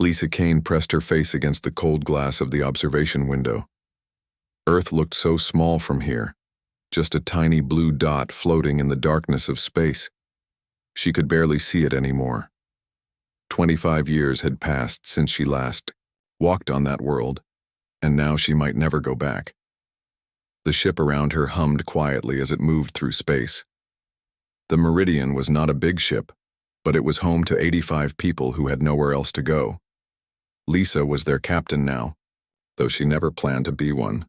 Lisa Kane pressed her face against the cold glass of the observation window. Earth looked so small from here, just a tiny blue dot floating in the darkness of space. She could barely see it anymore. 25 years had passed since she last walked on that world, and now she might never go back. The ship around her hummed quietly as it moved through space. The Meridian was not a big ship, but it was home to 85 people who had nowhere else to go. Lisa was their captain now, though she never planned to be one.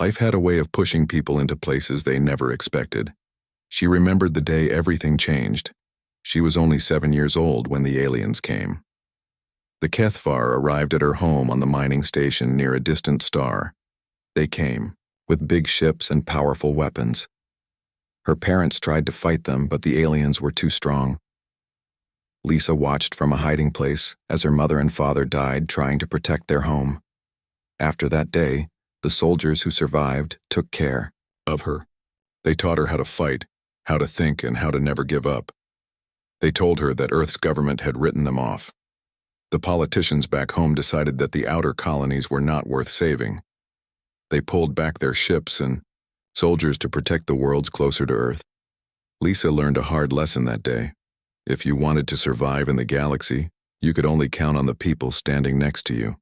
Life had a way of pushing people into places they never expected. She remembered the day everything changed. She was only 7 years old when the aliens came. The HFY arrived at her home on the mining station near a distant star. They came, with big ships and powerful weapons. Her parents tried to fight them, but the aliens were too strong. Lisa watched from a hiding place as her mother and father died trying to protect their home. After that day, the soldiers who survived took care of her. They taught her how to fight, how to think, and how to never give up. They told her that Earth's government had written them off. The politicians back home decided that the outer colonies were not worth saving. They pulled back their ships and soldiers to protect the worlds closer to Earth. Lisa learned a hard lesson that day. If you wanted to survive in the galaxy, you could only count on the people standing next to you.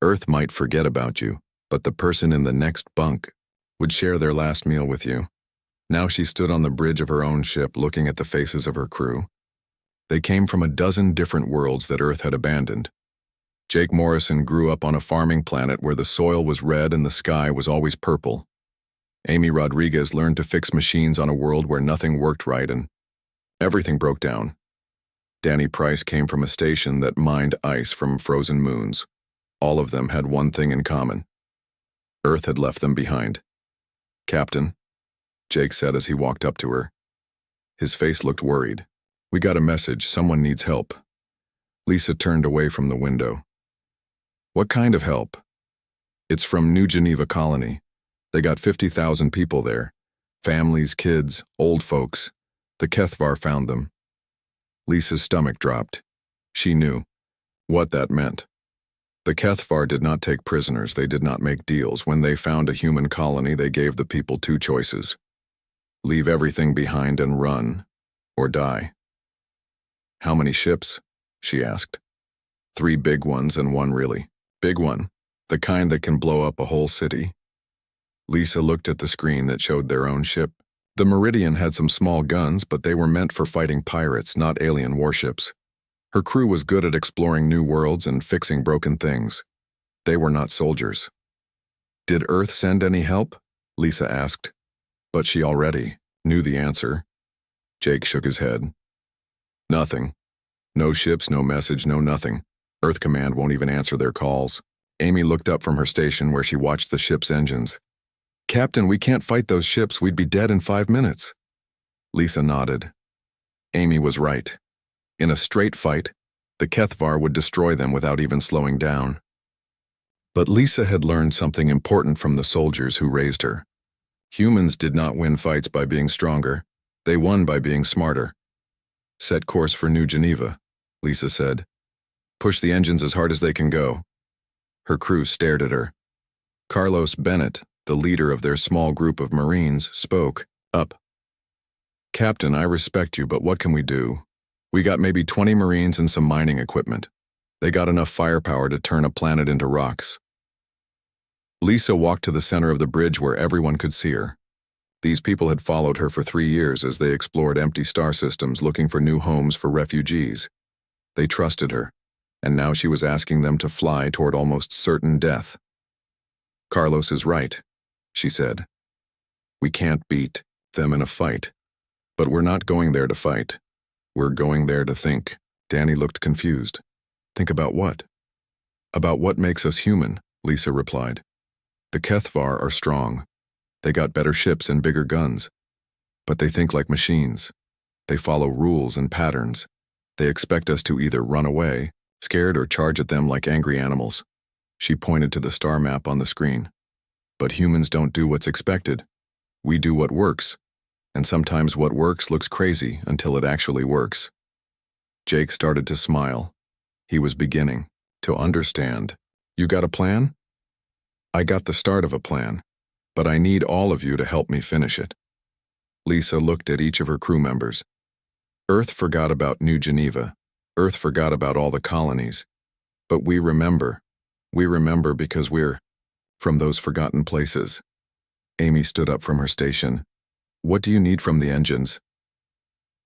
Earth might forget about you, but the person in the next bunk would share their last meal with you. Now she stood on the bridge of her own ship looking at the faces of her crew. They came from a dozen different worlds that Earth had abandoned. Jake Morrison grew up on a farming planet where the soil was red and the sky was always purple. Amy Rodriguez learned to fix machines on a world where nothing worked right and everything broke down. Danny Price came from a station that mined ice from frozen moons. All of them had one thing in common. Earth had left them behind. "Captain," Jake said as he walked up to her. His face looked worried. "We got a message. Someone needs help." Lisa turned away from the window. "What kind of help?" "It's from New Geneva Colony. They got 50,000 people there. Families, kids, old folks. The HFY found them." Lisa's stomach dropped. She knew what that meant. The HFY did not take prisoners. They did not make deals. When they found a human colony, they gave the people two choices: leave everything behind and run, or die. "How many ships?" she asked. "3 big ones and one really big one, the kind that can blow up a whole city." Lisa looked at the screen that showed their own ship. The Meridian had some small guns, but they were meant for fighting pirates, not alien warships. Her crew was good at exploring new worlds and fixing broken things. They were not soldiers. "Did Earth send any help?" Lisa asked, but she already knew the answer. Jake shook his head. "Nothing. No ships, no message, no nothing. Earth Command won't even answer their calls." Amy looked up from her station where she watched the ship's engines. "Captain, we can't fight those ships. We'd be dead in 5 minutes." Lisa nodded. Amy was right. In a straight fight, the HFY would destroy them without even slowing down. But Lisa had learned something important from the soldiers who raised her. Humans did not win fights by being stronger. They won by being smarter. "Set course for New Geneva," Lisa said. "Push the engines as hard as they can go." Her crew stared at her. Carlos Bennett, the leader of their small group of Marines, spoke up. "Captain, I respect you, but what can we do? We got maybe 20 Marines and some mining equipment. They got enough firepower to turn a planet into rocks." Lisa walked to the center of the bridge where everyone could see her. These people had followed her for 3 years as they explored empty star systems looking for new homes for refugees. They trusted her, and now she was asking them to fly toward almost certain death. "Carlos is right," she said. "We can't beat them in a fight. But we're not going there to fight. We're going there to think." Danny looked confused. "Think about what?" "About what makes us human," Lisa replied. "The HFY are strong. They got better ships and bigger guns. But they think like machines. They follow rules and patterns. They expect us to either run away, scared, or charge at them like angry animals." She pointed to the star map on the screen. "But humans don't do what's expected. We do what works. And sometimes what works looks crazy until it actually works." Jake started to smile. He was beginning To understand. You got a plan? I got the start of a plan, but I need all of you to help me finish it. Lisa looked at each of her crew members. Earth forgot about New Geneva. Earth forgot about all the colonies. But we remember. We remember because we're from those forgotten places. Amy stood up from her station. What do you need from the engines?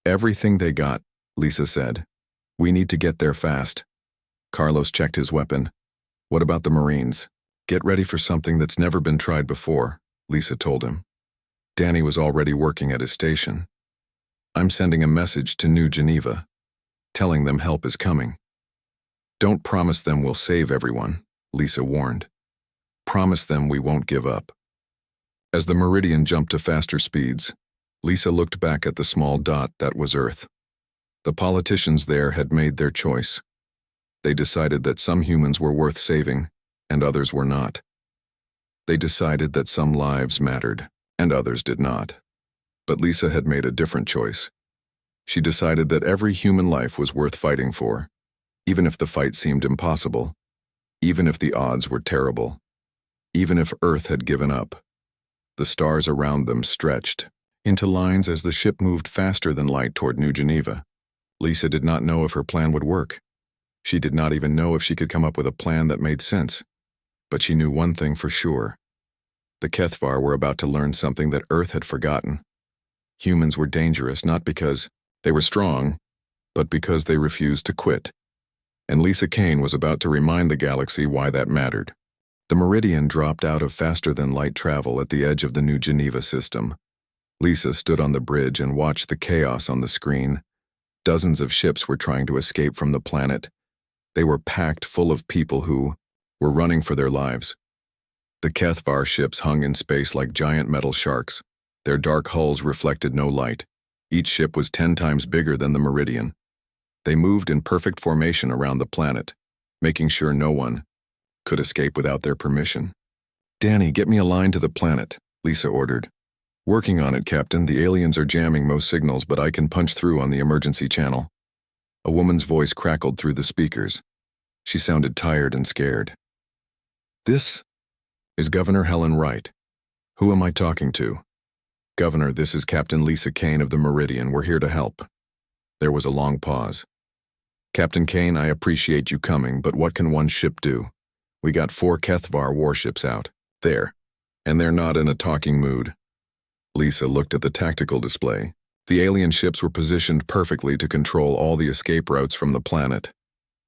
Everything they got, Lisa said. We need to get there fast. Carlos checked his weapon. What about the Marines? Get ready for something that's never been tried before, Lisa told him. Danny was already working at his station. I'm sending a message to New Geneva, telling them help is coming. Don't promise them we'll save everyone, Lisa warned. Promise them we won't give up. As the Meridian jumped to faster speeds, Lisa looked back at the small dot that was Earth. The politicians there had made their choice. They decided that some humans were worth saving, and others were not. They decided that some lives mattered, and others did not. But Lisa had made a different choice. She decided that every human life was worth fighting for, even if the fight seemed impossible, even if the odds were terrible, even if Earth had given up. The stars around them stretched into lines as the ship moved faster than light toward New Geneva. Lisa did not know if her plan would work. She did not even know if she could come up with a plan that made sense. But she knew one thing for sure. The Kethvar were about to learn something that Earth had forgotten. Humans were dangerous not because they were strong, but because they refused to quit. And Lisa Kane was about to remind the galaxy why that mattered. The Meridian dropped out of faster-than-light travel at the edge of the New Geneva system. Lisa stood on the bridge and watched the chaos on the screen. Dozens of ships were trying to escape from the planet. They were packed full of people who were running for their lives. The Kethvar ships hung in space like giant metal sharks. Their dark hulls reflected no light. Each ship was 10 times bigger than the Meridian. They moved in perfect formation around the planet, making sure no one could escape without their permission. Danny, get me a line to the planet, Lisa ordered. Working on it, Captain. The aliens are jamming most signals, but I can punch through on the emergency channel. A woman's voice crackled through the speakers. She sounded tired and scared. This is Governor Helen Wright. Who am I talking to? Governor, this is Captain Lisa Kane of the Meridian. We're here to help. There was a long pause. Captain Kane, I appreciate you coming, but what can one ship do? We got 4 Kethvar warships out there, and they're not in a talking mood. Lisa looked at the tactical display. The alien ships were positioned perfectly to control all the escape routes from the planet.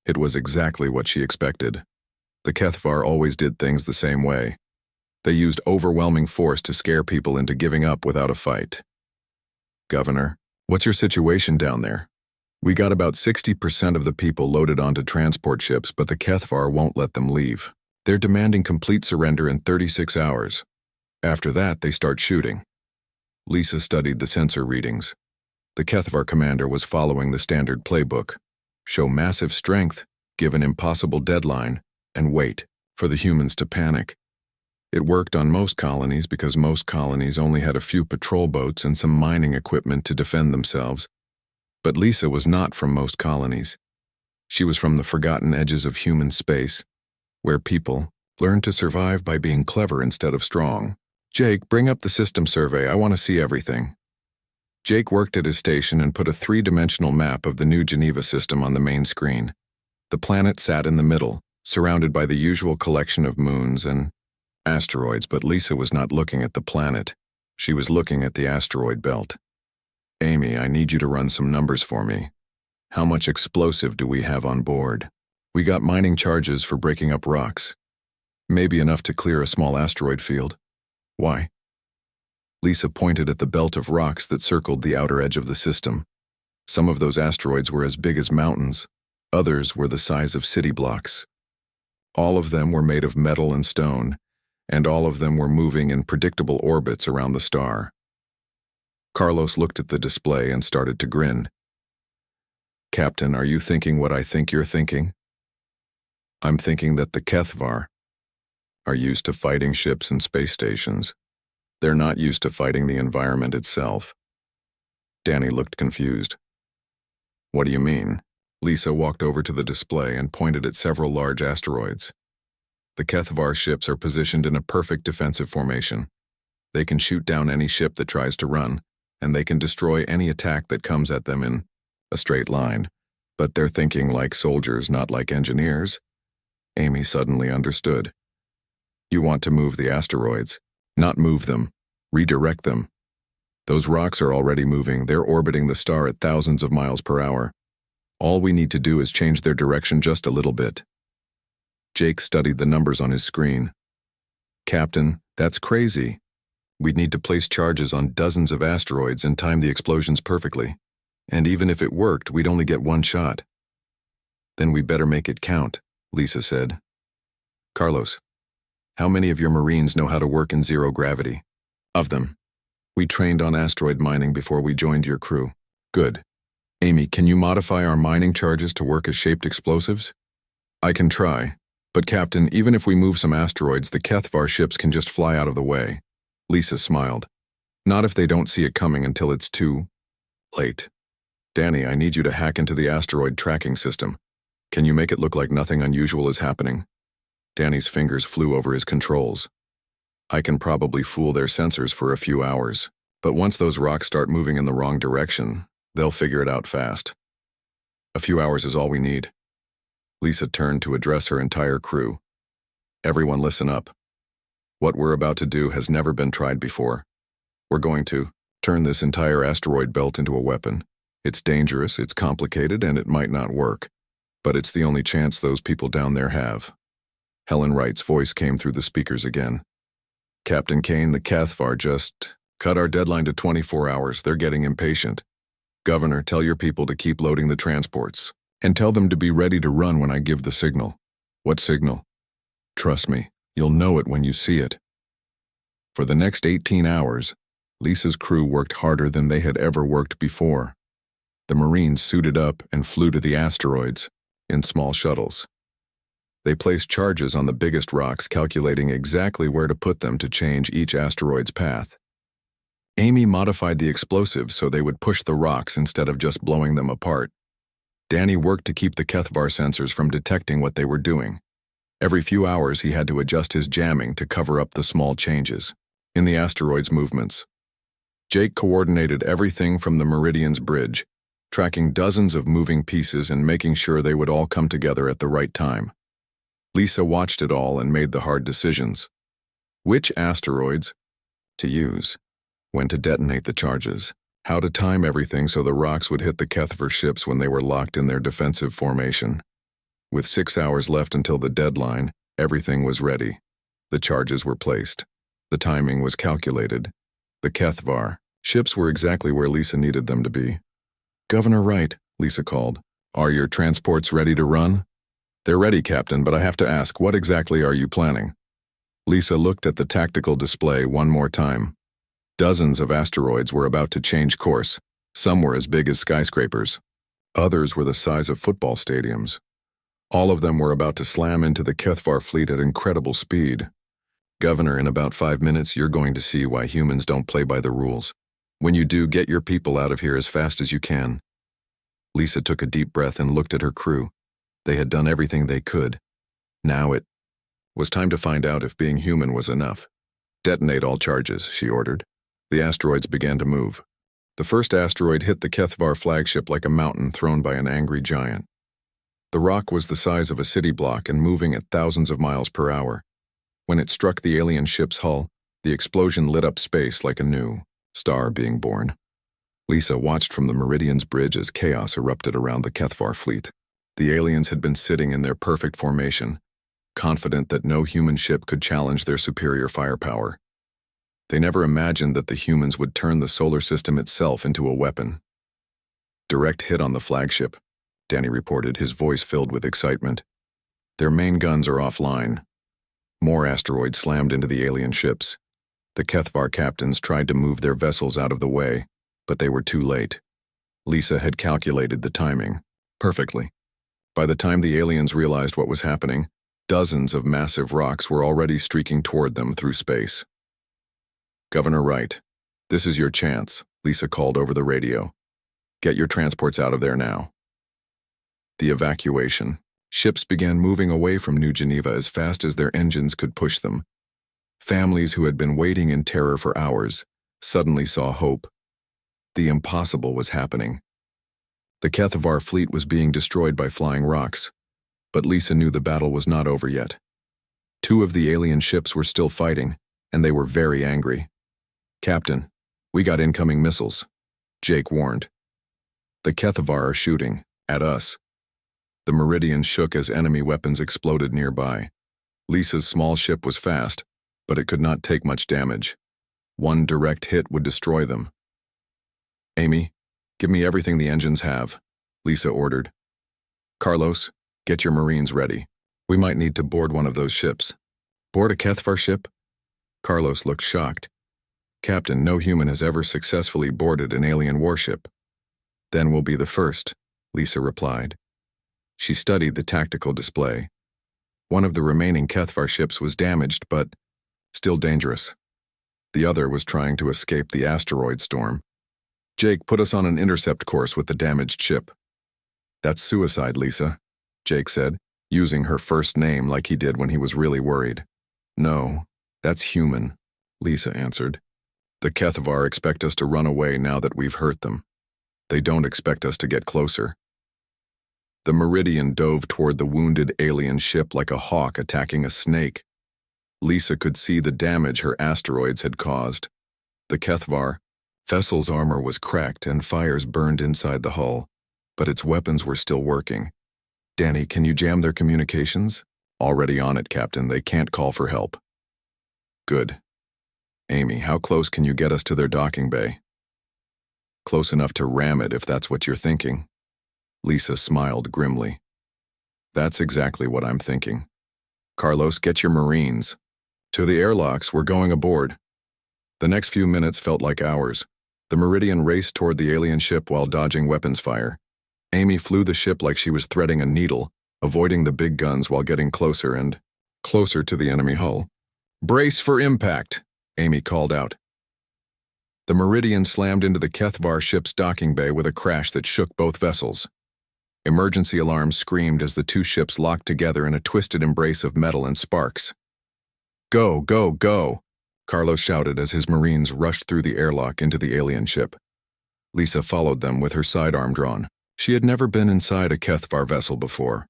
It was exactly what she expected. The Kethvar always did things the same way. They used overwhelming force to scare people into giving up without a fight. Governor, what's your situation down there? We got about 60% of the people loaded onto transport ships, but the Kethvar won't let them leave. They're demanding complete surrender in 36 hours. After that, they start shooting. Lisa studied the sensor readings. The Kethvar commander was following the standard playbook. Show massive strength, give an impossible deadline, and wait for the humans to panic. It worked on most colonies because most colonies only had a few patrol boats and some mining equipment to defend themselves. But Lisa was not from most colonies. She was from the forgotten edges of human space, where people learned to survive by being clever instead of strong. Jake, bring up the system survey. I want to see everything. Jake worked at his station and put a 3-dimensional map of the New Geneva system on the main screen. The planet sat in the middle, surrounded by the usual collection of moons and asteroids, but Lisa was not looking at the planet. She was looking at the asteroid belt. Amy, I need you to run some numbers for me. How much explosive do we have on board? We got mining charges for breaking up rocks. Maybe enough to clear a small asteroid field. Why? Lisa pointed at the belt of rocks that circled the outer edge of the system. Some of those asteroids were as big as mountains. Others were the size of city blocks. All of them were made of metal and stone, and all of them were moving in predictable orbits around the star. Carlos looked at the display and started to grin. Captain, are you thinking what I think you're thinking? I'm thinking that the Kethvar are used to fighting ships and space stations. They're not used to fighting the environment itself. Danny looked confused. What do you mean? Lisa walked over to the display and pointed at several large asteroids. The HFY ships are positioned in a perfect defensive formation. They can shoot down any ship that tries to run, and they can destroy any attack that comes at them in a straight line. But they're thinking like soldiers, not like engineers. Amy suddenly understood. You want to move the asteroids, not move them, redirect them. Those rocks are already moving. They're orbiting the star at thousands of miles per hour. All we need to do is change their direction just a little bit. Jake studied the numbers on his screen. Captain, that's crazy. We'd need to place charges on dozens of asteroids and time the explosions perfectly. And even if it worked, we'd only get one shot. Then we better make it count, Lisa said. Carlos, how many of your Marines know how to work in zero gravity? Of them. We trained on asteroid mining before we joined your crew. Good. Amy, can you modify our mining charges to work as shaped explosives? I can try. But Captain, even if we move some asteroids, the HFY ships can just fly out of the way. Lisa smiled. Not if they don't see it coming until it's too late. Danny, I need you to hack into the asteroid tracking system. Can you make it look like nothing unusual is happening? Danny's fingers flew over his controls. I can probably fool their sensors for a few hours, but once those rocks start moving in the wrong direction, they'll figure it out fast. A few hours is all we need. Lisa turned to address her entire crew. Everyone listen up. What we're about to do has never been tried before. We're going to turn this entire asteroid belt into a weapon. It's dangerous, it's complicated, and it might not work. But it's the only chance those people down there have. Helen Wright's voice came through the speakers again. Captain Kane, the HFY just cut our deadline to 24 hours. They're getting impatient. Governor, tell your people to keep loading the transports. And tell them to be ready to run when I give the signal. What signal? Trust me, you'll know it when you see it. For the next 18 hours, Lisa's crew worked harder than they had ever worked before. The Marines suited up and flew to the asteroids in small shuttles. They placed charges on the biggest rocks, calculating exactly where to put them to change each asteroid's path. Amy modified the explosives so they would push the rocks instead of just blowing them apart. Danny worked to keep the HFY sensors from detecting what they were doing. Every few hours he had to adjust his jamming to cover up the small changes in the asteroid's movements. Jake coordinated everything from the Meridian's bridge, tracking dozens of moving pieces and making sure they would all come together at the right time. Lisa watched it all and made the hard decisions. Which asteroids to use, when to detonate the charges, how to time everything so the rocks would hit the HFY ships when they were locked in their defensive formation. With 6 hours left until the deadline, everything was ready. The charges were placed. The timing was calculated. The HFY ships were exactly where Lisa needed them to be. Governor Wright, Lisa called. Are your transports ready to run? They're ready, Captain, but I have to ask, what exactly are you planning? Lisa looked at the tactical display one more time. Dozens of asteroids were about to change course. Some were as big as skyscrapers. Others were the size of football stadiums. All of them were about to slam into the HFY fleet at incredible speed. Governor, in about 5 minutes, you're going to see why humans don't play by the rules. When you do, get your people out of here as fast as you can. Lisa took a deep breath and looked at her crew. They had done everything they could. Now it was time to find out if being human was enough. Detonate all charges, she ordered. The asteroids began to move. The first asteroid hit the HFY flagship like a mountain thrown by an angry giant. The rock was the size of a city block and moving at thousands of miles per hour. When it struck the alien ship's hull, the explosion lit up space like a new star being born. Lisa watched from the Meridian's bridge as chaos erupted around the HFY fleet. The aliens had been sitting in their perfect formation, confident that no human ship could challenge their superior firepower. They never imagined that the humans would turn the solar system itself into a weapon. Direct hit on the flagship, Danny reported, his voice filled with excitement. Their main guns are offline. More asteroids slammed into the alien ships. The HFY captains tried to move their vessels out of the way, but they were too late. Lisa had calculated the timing perfectly. By the time the aliens realized what was happening, dozens of massive rocks were already streaking toward them through space. Governor Wright, this is your chance, Lisa called over the radio. Get your transports out of there now. The evacuation. Ships began moving away from New Geneva as fast as their engines could push them. Families who had been waiting in terror for hours suddenly saw hope. The impossible was happening. The HFY fleet was being destroyed by flying rocks, but Lisa knew the battle was not over yet. 2 of the alien ships were still fighting, and they were very angry. "Captain, we got incoming missiles," Jake warned. "The HFY are shooting at us." The Meridian shook as enemy weapons exploded nearby. Lisa's small ship was fast, but it could not take much damage. One direct hit would destroy them. "Amy, give me everything the engines have," Lisa ordered. "Carlos, get your Marines ready. We might need to board one of those ships." "Board a HFY ship?" Carlos looked shocked. "Captain, no human has ever successfully boarded an alien warship." "Then we'll be the first," Lisa replied. She studied the tactical display. One of the remaining HFY ships was damaged, but still dangerous. The other was trying to escape the asteroid storm. "Jake, put us on an intercept course with the damaged ship." "That's suicide, Lisa," Jake said, using her first name like he did when he was really worried. "No, that's human," Lisa answered. "The HFY expect us to run away now that we've hurt them. They don't expect us to get closer." The Meridian dove toward the wounded alien ship like a hawk attacking a snake. Lisa could see the damage her asteroids had caused. The HFY vessel's armor was cracked and fires burned inside the hull, but its weapons were still working. "Danny, can you jam their communications?" "Already on it, Captain. They can't call for help." "Good. Amy, how close can you get us to their docking bay?" "Close enough to ram it if that's what you're thinking." Lisa smiled grimly. "That's exactly what I'm thinking. Carlos, get your Marines. To the airlocks, we're going aboard." The next few minutes felt like hours. The Meridian raced toward the alien ship while dodging weapons fire. Amy flew the ship like she was threading a needle, avoiding the big guns while getting closer and closer to the enemy hull. "Brace for impact," Amy called out. The Meridian slammed into the HFY ship's docking bay with a crash that shook both vessels. Emergency alarms screamed as the 2 ships locked together in a twisted embrace of metal and sparks. "Go, go, go!" Carlos shouted as his Marines rushed through the airlock into the alien ship. Lisa followed them with her sidearm drawn. She had never been inside a HFY vessel before.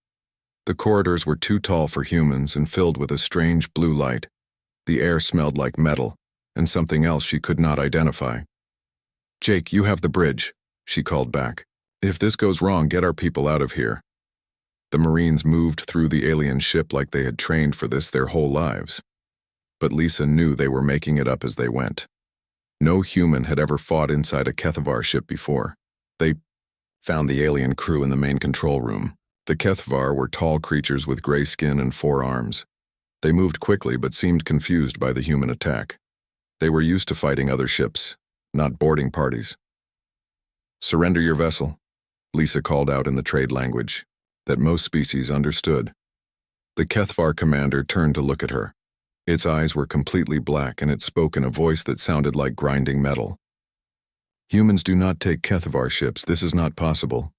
The corridors were too tall for humans and filled with a strange blue light. The air smelled like metal and something else she could not identify. "Jake, you have the bridge," she called back. "If this goes wrong, get our people out of here." The Marines moved through the alien ship like they had trained for this their whole lives. But Lisa knew they were making it up as they went. No human had ever fought inside a HFY ship before. They found the alien crew in the main control room. The HFY were tall creatures with gray skin and 4 arms. They moved quickly but seemed confused by the human attack. They were used to fighting other ships, not boarding parties. "Surrender your vessel," Lisa called out in the trade language that most species understood. The HFY commander turned to look at her. Its eyes were completely black and it spoke in a voice that sounded like grinding metal. "Humans do not take HFY ships. This is not possible."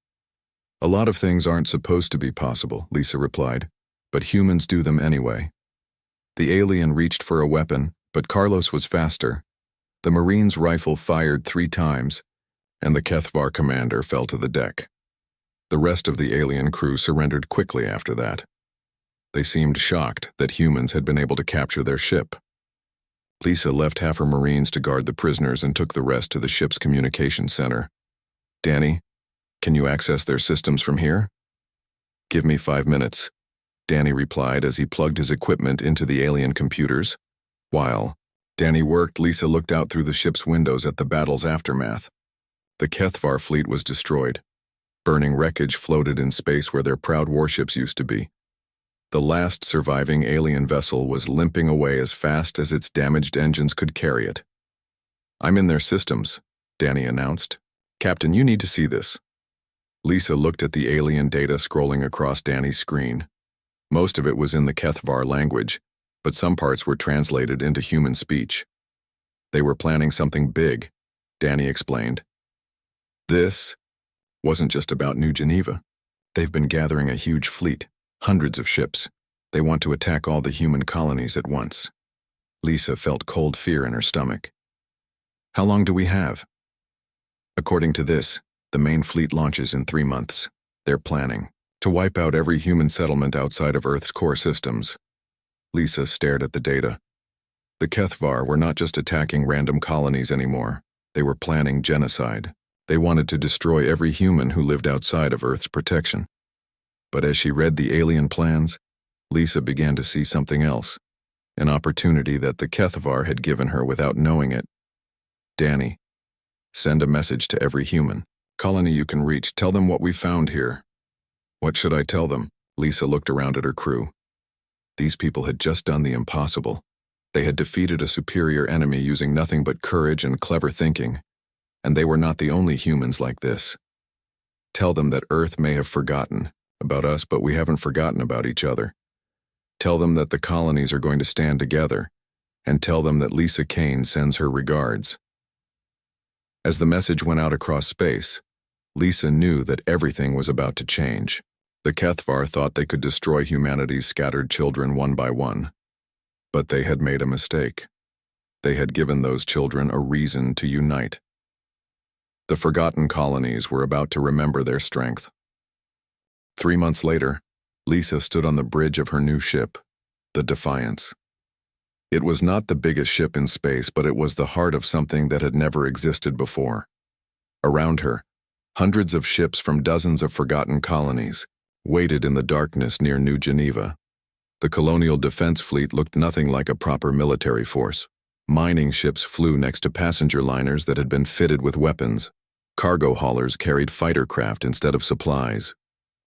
"A lot of things aren't supposed to be possible," Lisa replied, "but humans do them anyway." The alien reached for a weapon, but Carlos was faster. The Marine's rifle fired 3 times, and the HFY commander fell to the deck. The rest of the alien crew surrendered quickly after that. They seemed shocked that humans had been able to capture their ship. Lisa left half her Marines to guard the prisoners and took the rest to the ship's communication center. "Danny, can you access their systems from here?" "Give me 5 minutes," Danny replied as he plugged his equipment into the alien computers. While Danny worked, Lisa looked out through the ship's windows at the battle's aftermath. The HFY fleet was destroyed. Burning wreckage floated in space where their proud warships used to be. The last surviving alien vessel was limping away as fast as its damaged engines could carry it. "I'm in their systems," Danny announced. "Captain, you need to see this." Lisa looked at the alien data scrolling across Danny's screen. Most of it was in the HFY language, but some parts were translated into human speech. "They were planning something big," Danny explained. "This wasn't just about New Geneva. They've been gathering a huge fleet, hundreds of ships. They want to attack all the human colonies at once. Lisa felt cold fear in her stomach. How long do we have? According to this, the main fleet launches in 3 months. They're planning to wipe out every human settlement outside of Earth's core systems. Lisa stared at the data. The HFY were not just attacking random colonies anymore. They were planning genocide. They wanted to destroy every human who lived outside of Earth's protection. But as she read the alien plans, Lisa began to see something else, an opportunity that the HFY had given her without knowing it. Danny, send a message to every human colony you can reach. Tell them what we found here. What should I tell them? Lisa looked around at her crew. These people had just done the impossible. They had defeated a superior enemy using nothing but courage and clever thinking, and they were not the only humans like this. Tell them that Earth may have forgotten about us, but we haven't forgotten about each other. Tell them that the colonies are going to stand together, and tell them that Lisa Kane sends her regards. As the message went out across space, Lisa knew that everything was about to change. The HFY thought they could destroy humanity's scattered children one by one. But they had made a mistake. They had given those children a reason to unite. The forgotten colonies were about to remember their strength. 3 months later, Lisa stood on the bridge of her new ship, the Defiance. It was not the biggest ship in space, but it was the heart of something that had never existed before. Around her, hundreds of ships from dozens of forgotten colonies waited in the darkness near New Geneva. The colonial defense fleet looked nothing like a proper military force. Mining ships flew next to passenger liners that had been fitted with weapons. Cargo haulers carried fighter craft instead of supplies.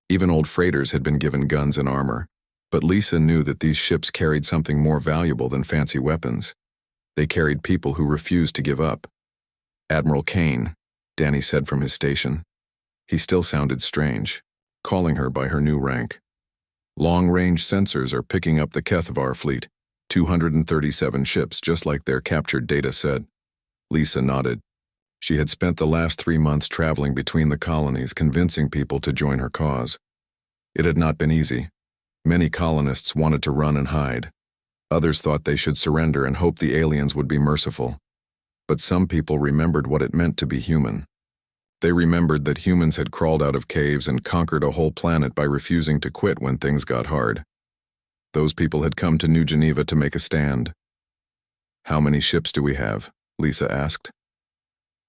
Even old freighters had been given guns and armor. But Lisa knew that these ships carried something more valuable than fancy weapons. They carried people who refused to give up. Admiral Kane, Danny said from his station. He still sounded strange, calling her by her new rank. Long-range sensors are picking up the HFY fleet, 237 ships, just like their captured data said. Lisa nodded. She had spent the last 3 months traveling between the colonies, convincing people to join her cause. It had not been easy. Many colonists wanted to run and hide. Others thought they should surrender and hope the aliens would be merciful. But some people remembered what it meant to be human. They remembered that humans had crawled out of caves and conquered a whole planet by refusing to quit when things got hard. Those people had come to New Geneva to make a stand. How many ships do we have? Lisa asked.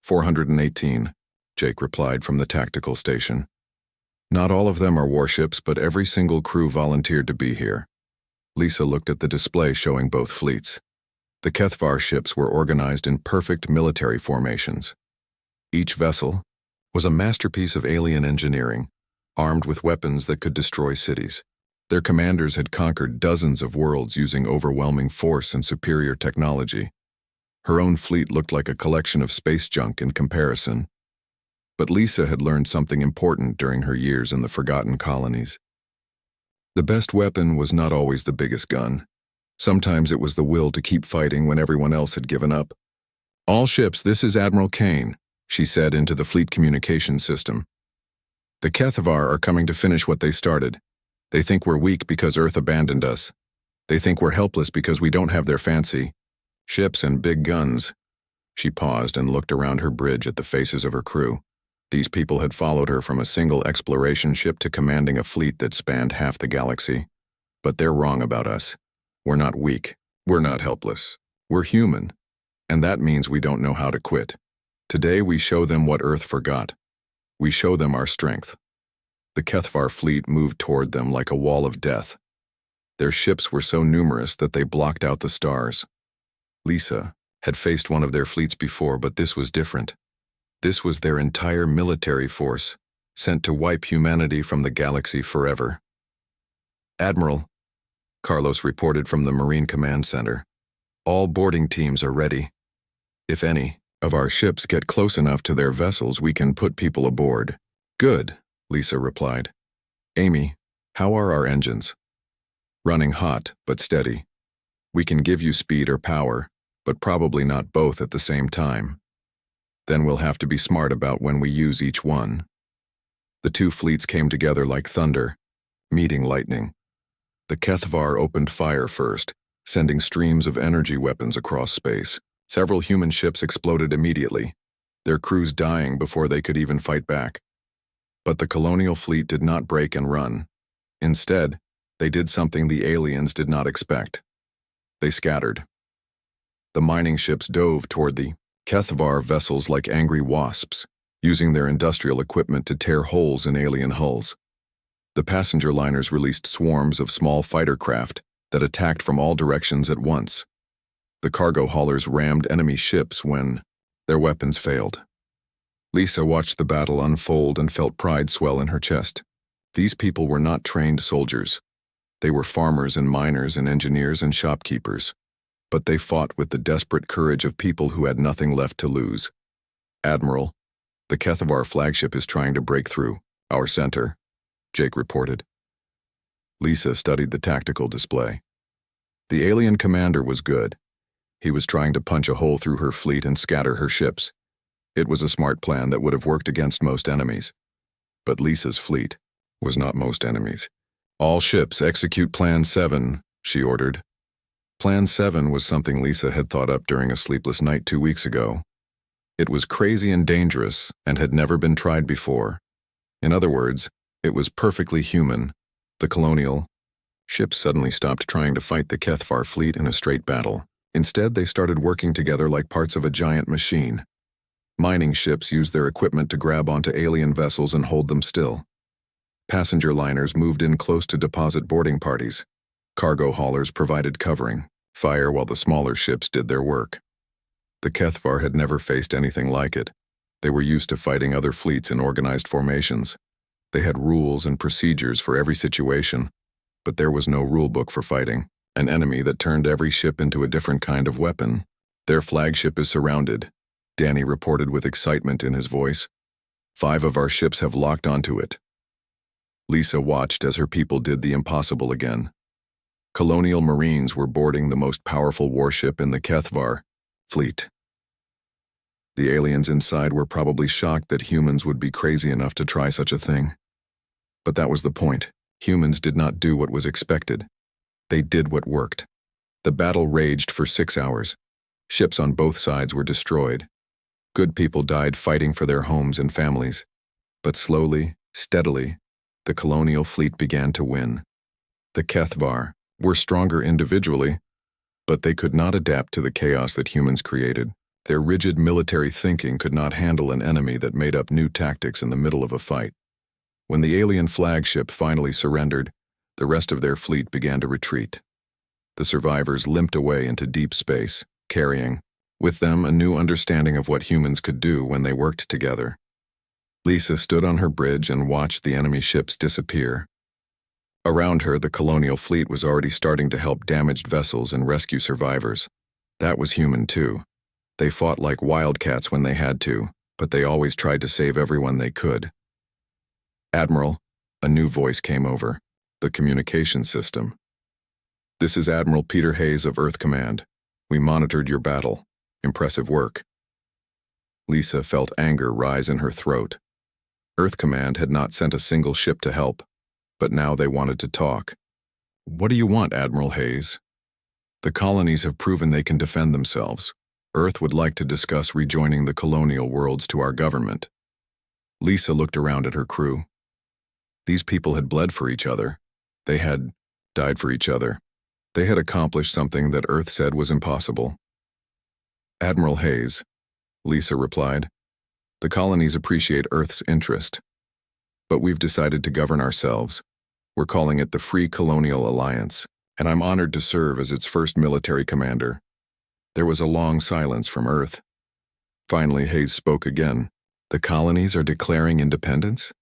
418, Jake replied from the tactical station. Not all of them are warships, but every single crew volunteered to be here. Lisa looked at the display showing both fleets. The HFY ships were organized in perfect military formations. Each vessel was a masterpiece of alien engineering, armed with weapons that could destroy cities. Their commanders had conquered dozens of worlds using overwhelming force and superior technology. Her own fleet looked like a collection of space junk in comparison. But Lisa had learned something important during her years in the forgotten colonies. The best weapon was not always the biggest gun. Sometimes it was the will to keep fighting when everyone else had given up. All ships, this is Admiral Kane, she said into the fleet communication system. The HFY are coming to finish what they started. They think we're weak because Earth abandoned us. They think we're helpless because we don't have their fancy ships and big guns. She paused and looked around her bridge at the faces of her crew. These people had followed her from a single exploration ship to commanding a fleet that spanned half the galaxy. But they're wrong about us. We're not weak. We're not helpless. We're human. And that means we don't know how to quit. Today we show them what Earth forgot. We show them our strength. The HFY fleet moved toward them like a wall of death. Their ships were so numerous that they blocked out the stars. Lisa had faced one of their fleets before, but this was different. This was their entire military force, sent to wipe humanity from the galaxy forever. Admiral, Carlos reported from the Marine Command Center. All boarding teams are ready. If any of our ships get close enough to their vessels, we can put people aboard. Good, Lisa replied. Amy, how are our engines? Running hot, but steady. We can give you speed or power, but probably not both at the same time. Then we'll have to be smart about when we use each one. The two fleets came together like thunder, meeting lightning. The HFY opened fire first, sending streams of energy weapons across space. Several human ships exploded immediately, their crews dying before they could even fight back. But the colonial fleet did not break and run. Instead, they did something the aliens did not expect. They scattered. The mining ships dove toward the HFY vessels like angry wasps, using their industrial equipment to tear holes in alien hulls. The passenger liners released swarms of small fighter craft that attacked from all directions at once. The cargo haulers rammed enemy ships when their weapons failed. Lisa watched the battle unfold and felt pride swell in her chest. These people were not trained soldiers. They were farmers and miners and engineers and shopkeepers. But they fought with the desperate courage of people who had nothing left to lose. "Admiral, the HFY flagship is trying to break through our center," Jake reported. Lisa studied the tactical display. The alien commander was good. He was trying to punch a hole through her fleet and scatter her ships. It was a smart plan that would have worked against most enemies. But Lisa's fleet was not most enemies. "All ships execute Plan 7, she ordered. Plan 7 was something Lisa had thought up during a sleepless night 2 weeks ago. It was crazy and dangerous and had never been tried before. In other words, it was perfectly human. The colonial ships suddenly stopped trying to fight the HFY fleet in a straight battle. Instead, they started working together like parts of a giant machine. Mining ships used their equipment to grab onto alien vessels and hold them still. Passenger liners moved in close to deposit boarding parties. Cargo haulers provided covering, fire while the smaller ships did their work. The HFY had never faced anything like it. They were used to fighting other fleets in organized formations. They had rules and procedures for every situation, but there was no rulebook for fighting an enemy that turned every ship into a different kind of weapon. "Their flagship is surrounded," Danny reported with excitement in his voice. "5 of our ships have locked onto it." Lisa watched as her people did the impossible again. Colonial Marines were boarding the most powerful warship in the HFY fleet. The aliens inside were probably shocked that humans would be crazy enough to try such a thing. But that was the point. Humans did not do what was expected. They did what worked. The battle raged for 6 hours. Ships on both sides were destroyed. Good people died fighting for their homes and families. But slowly, steadily, the colonial fleet began to win. The HFY were stronger individually, but they could not adapt to the chaos that humans created. Their rigid military thinking could not handle an enemy that made up new tactics in the middle of a fight. When the alien flagship finally surrendered, the rest of their fleet began to retreat. The survivors limped away into deep space, carrying with them a new understanding of what humans could do when they worked together. Lisa stood on her bridge and watched the enemy ships disappear. Around her, the colonial fleet was already starting to help damaged vessels and rescue survivors. That was human too. They fought like wildcats when they had to, but they always tried to save everyone they could. "Admiral," a new voice came over, the communication system. "This is Admiral Peter Hayes of Earth Command. We monitored your battle. Impressive work." Lisa felt anger rise in her throat. Earth Command had not sent a single ship to help, but now they wanted to talk. "What do you want, Admiral Hayes?" "The colonies have proven they can defend themselves. Earth would like to discuss rejoining the colonial worlds to our government." Lisa looked around at her crew. These people had bled for each other. They had died for each other. They had accomplished something that Earth said was impossible. "Admiral Hayes," Lisa replied, "the colonies appreciate Earth's interest. But we've decided to govern ourselves. We're calling it the Free Colonial Alliance, and I'm honored to serve as its first military commander." There was a long silence from Earth. Finally, Hayes spoke again. "The colonies are declaring independence?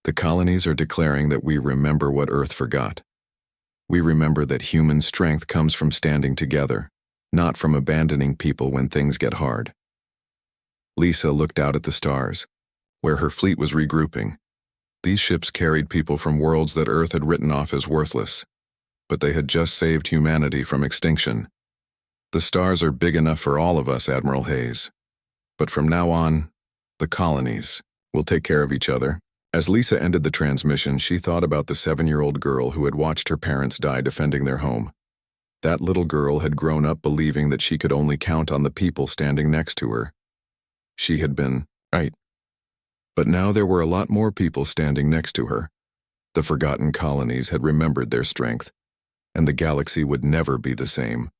The colonies are declaring that we remember what Earth forgot. We remember that human strength comes from standing together, not from abandoning people when things get hard." Lisa looked out at the stars, where her fleet was regrouping. These ships carried people from worlds that Earth had written off as worthless, but they had just saved humanity from extinction. "The stars are big enough for all of us, Admiral Hayes. But from now on, the colonies will take care of each other. As Lisa ended the transmission, she thought about the 7-year-old girl who had watched her parents die defending their home. That little girl had grown up believing that she could only count on the people standing next to her. She had been right. But now there were a lot more people standing next to her. The forgotten colonies had remembered their strength, and the galaxy would never be the same.